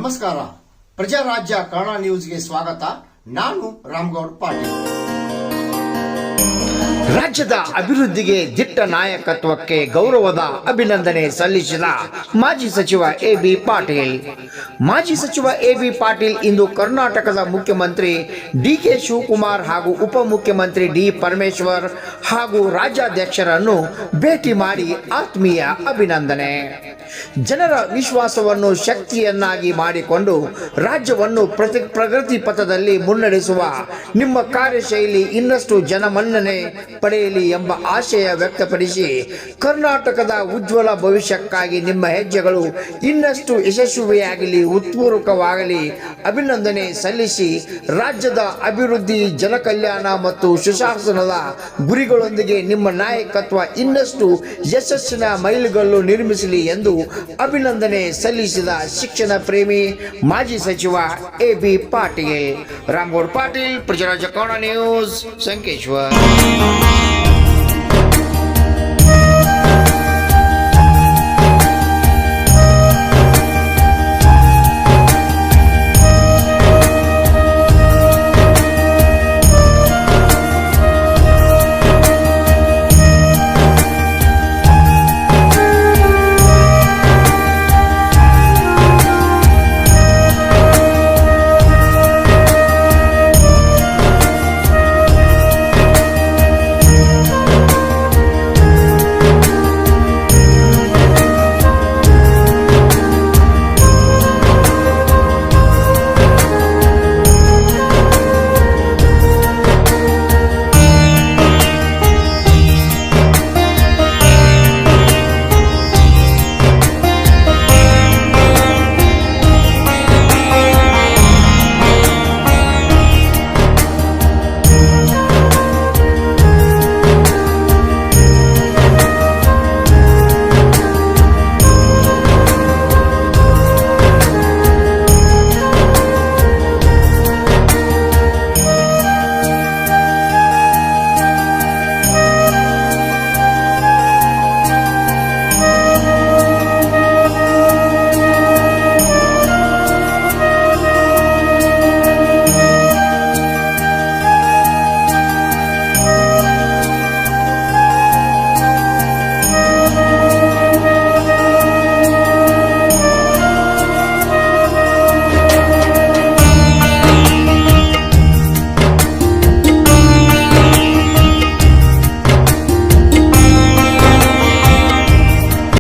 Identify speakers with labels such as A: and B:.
A: ನಮಸ್ಕಾರ. ಪ್ರಜಾರಾಜ್ಯ ಕನ್ನಡ ನ್ಯೂಸ್ಗೆ ಸ್ವಾಗತ. ನಾನು ರಾಮಗೌಡ ಪಾಟೀಲ್.
B: ರಾಜ್ಯದ ಅಭಿವೃದ್ಧಿಗೆ ದಿಟ್ಟ ನಾಯಕತ್ವಕ್ಕೆ ಗೌರವದ ಅಭಿನಂದನೆ ಸಲ್ಲಿಸಿದ ಮಾಜಿ ಸಚಿವ ಎ.ಬಿ. ಪಾಟೀಲ್. ಮಾಜಿ ಸಚಿವ ಎ.ಬಿ. ಪಾಟೀಲ್ ಇಂದು ಕರ್ನಾಟಕದ ಮುಖ್ಯಮಂತ್ರಿ ಡಿ.ಕೆ. ಶಿವಕುಮಾರ್ ಹಾಗೂ ಉಪಮುಖ್ಯಮಂತ್ರಿ ಡಿ. ಪರಮೇಶ್ವರ್ ಹಾಗೂ ರಾಜ್ಯಾಧ್ಯಕ್ಷರನ್ನು ಭೇಟಿ ಮಾಡಿ ಆತ್ಮೀಯ ಅಭಿನಂದನೆ. ಜನರ ವಿಶ್ವಾಸವನ್ನು ಶಕ್ತಿಯನ್ನಾಗಿ ಮಾಡಿಕೊಂಡು ರಾಜ್ಯವನ್ನು ಪ್ರಗತಿ ಪಥದಲ್ಲಿ ಮುನ್ನಡೆಸುವ ನಿಮ್ಮ ಕಾರ್ಯಶೈಲಿ ಇನ್ನಷ್ಟು ಜನಮನ್ನಣೆ ಪಡೆಯಲಿ ಎಂಬ ಆಶಯ ವ್ಯಕ್ತಪಡಿಸಿ ಕರ್ನಾಟಕದ ಉಜ್ವಲ ಭವಿಷ್ಯಕ್ಕಾಗಿ ನಿಮ್ಮ ಹೆಜ್ಜೆಗಳು ಇನ್ನಷ್ಟು ಯಶಸ್ವಿಯಾಗಲಿ, ಉತ್ಪೂರ್ವಕವಾಗಲಿ ಅಭಿನಂದನೆ ಸಲ್ಲಿಸಿ ರಾಜ್ಯದ ಅಭಿವೃದ್ಧಿ, ಜನಕಲ್ಯಾಣ ಮತ್ತು ಸುಶಾಸನದ ಗುರಿಗಳೊಂದಿಗೆ ನಿಮ್ಮ ನಾಯಕತ್ವ ಇನ್ನಷ್ಟು ಯಶಸ್ಸಿನ ಮೈಲುಗಲ್ಲು ನಿರ್ಮಿಸಲಿ ಎಂದು ಅಭಿನಂದನೆ ಸಲ್ಲಿಸಿದ ಶಿಕ್ಷಣ ಪ್ರೇಮಿ ಮಾಜಿ ಸಚಿವ ಎ.ಬಿ. ಪಾಟೀಲ್. ರಾಮಗೌಡ ಪಾಟೀಲ್, ಪ್ರಜಾರಾಜ್ಯ ಕನ್ನಡ ನ್ಯೂಸ್, ಸಂಕೇಶ್ವರ್.